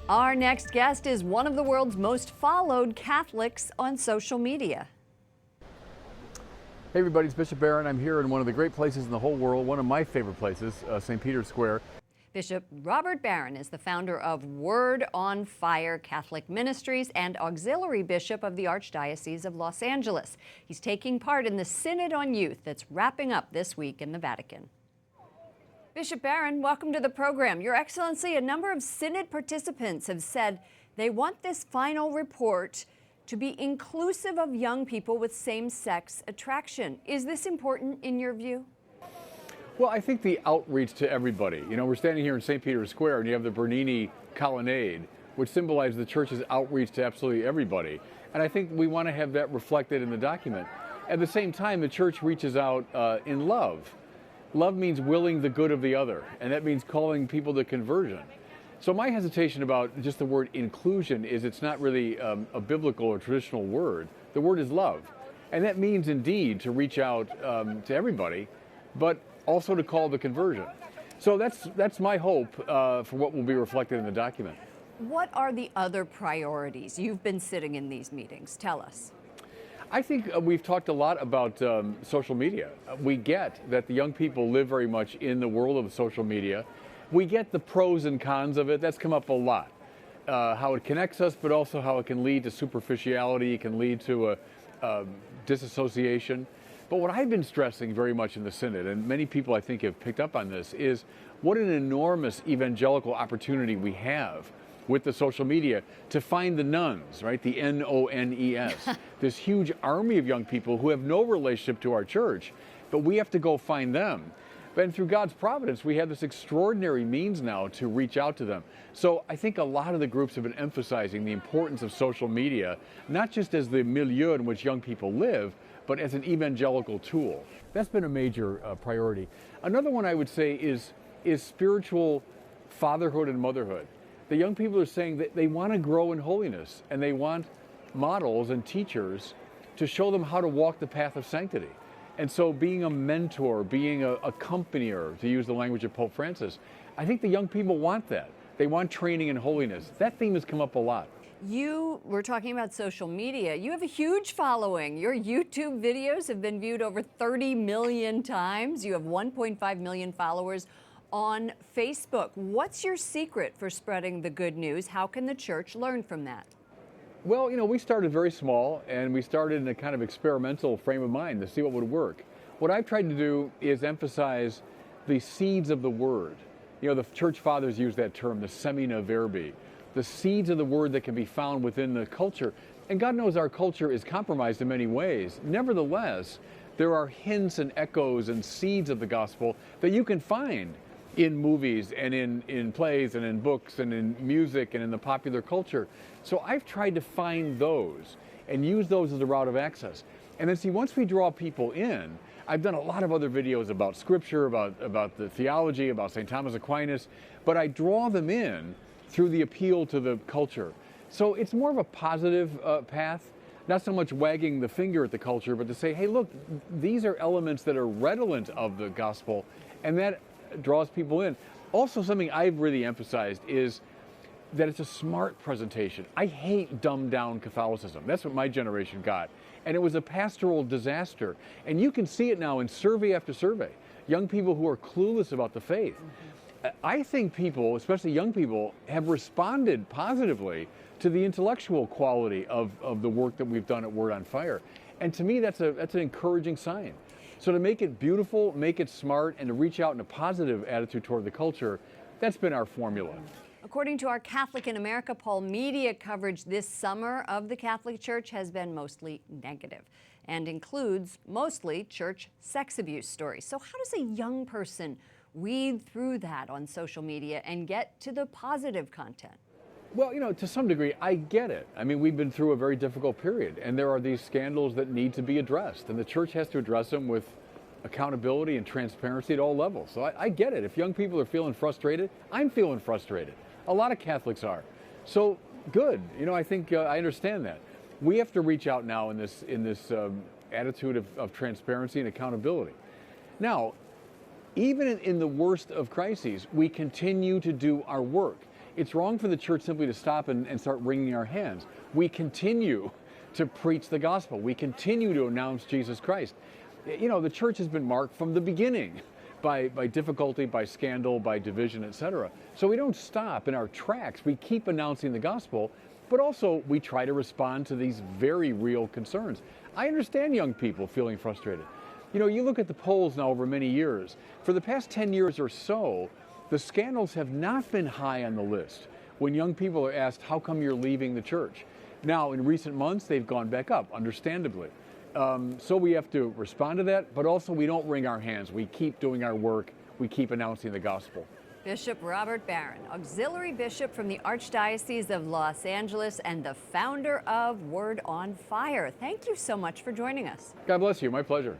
Our next guest is one of the world's most followed Catholics on social media. Hey everybody, it's Bishop Barron. I'm here in one of the great places in the whole world, one of my favorite places, St. Peter's Square. Bishop Robert Barron is the founder of Word on Fire Catholic Ministries and auxiliary bishop of the Archdiocese of Los Angeles. He's taking part in the Synod on Youth that's wrapping up this week in the Vatican. Bishop Barron, welcome to the program. Your Excellency, a number of Synod participants have said they want this final report to be inclusive of young people with same-sex attraction. Is this important in your view? Well, I think the outreach to everybody. You know, we're standing here in St. Peter's Square and you have the Bernini colonnade, which symbolizes the church's outreach to absolutely everybody. And I think we want to have that reflected in the document. At the same time, the church reaches out in love. Love means willing the good of the other, and that means calling people to conversion. So my hesitation about just the word inclusion is it's not really a biblical or traditional word. The word is love. And that means indeed to reach out to everybody, but also to call the conversion. So that's my hope for what will be reflected in the document. What are the other priorities? You've been sitting in these meetings. Tell us. I think we've talked a lot about social media. We get that the young people live very much in the world of social media. We get the pros and cons of it. That's come up a lot. How it connects us, but also how it can lead to superficiality. It can lead to a disassociation. But what I've been stressing very much in the Synod, and many people I think have picked up on this, is what an enormous evangelical opportunity we have with the social media to find the nuns, right? The N-O-N-E-S. This huge army of young people who have no relationship to our church, but we have to go find them. And through God's providence, we have this extraordinary means now to reach out to them. So I think a lot of the groups have been emphasizing the importance of social media, not just as the milieu in which young people live, but as an evangelical tool. That's been a major priority. Another one I would say is spiritual fatherhood and motherhood. The young people are saying that they want to grow in holiness and they want models and teachers to show them how to walk the path of sanctity. And so being a mentor, being a accompanier, to use the language of Pope Francis, I think the young people want that. They want training in holiness. That theme has come up a lot. You were talking about social media. You have a huge following. Your YouTube videos have been viewed over 30 million times. You have 1.5 million followers on Facebook. What's your secret for spreading the good news? How can the church learn from that? Well, you know, we started very small and we started in a kind of experimental frame of mind to see what would work. What I've tried to do is emphasize the seeds of the word. You know, the church fathers use that term, the semina verbi, the seeds of the word that can be found within the culture. And God knows our culture is compromised in many ways. Nevertheless, there are hints and echoes and seeds of the gospel that you can find in movies and in plays and in books and in music and in the popular culture. So I've tried to find those and use those as a route of access. And then see, once we draw people in, I've done a lot of other videos about scripture, about the theology, about St. Thomas Aquinas, but I draw them in through the appeal to the culture. So it's more of a positive path, not so much wagging the finger at the culture, but to say, hey, look, these are elements that are redolent of the gospel, and that draws people in. Also, something I've really emphasized is that it's a smart presentation. I hate dumbed down Catholicism. That's what my generation got. And it was a pastoral disaster. And you can see it now in survey after survey. Young people who are clueless about the faith. I think people, especially young people, have responded positively to the intellectual quality of the work that we've done at Word on Fire. And to me, that's an encouraging sign. So to make it beautiful, make it smart, and to reach out in a positive attitude toward the culture, that's been our formula. According to our Catholic in America poll, media coverage this summer of the Catholic Church has been mostly negative and includes mostly church sex abuse stories. So how does a young person weed through that on social media and get to the positive content? Well, you know, to some degree, I get it. I mean, we've been through a very difficult period, and there are these scandals that need to be addressed, and the church has to address them with accountability and transparency at all levels. So I get it. If young people are feeling frustrated, I'm feeling frustrated. A lot of Catholics are. So good. You know, I think I understand that. We have to reach out now in this attitude of transparency and accountability. Now, even in the worst of crises, we continue to do our work. It's wrong for the church simply to stop and start wringing our hands. We continue to preach the gospel. We continue to announce Jesus Christ. You know, the church has been marked from the beginning by difficulty, by scandal, by division, etc. So we don't stop in our tracks. We keep announcing the gospel, but also we try to respond to these very real concerns. I understand young people feeling frustrated. You know, you look at the polls now over many years. For the past 10 years or so, the scandals have not been high on the list when young people are asked, how come you're leaving the church? Now, in recent months, they've gone back up, understandably. So we have to respond to that, but also we don't wring our hands. We keep doing our work. We keep announcing the gospel. Bishop Robert Barron, Auxiliary Bishop from the Archdiocese of Los Angeles and the founder of Word on Fire. Thank you so much for joining us. God bless you. My pleasure.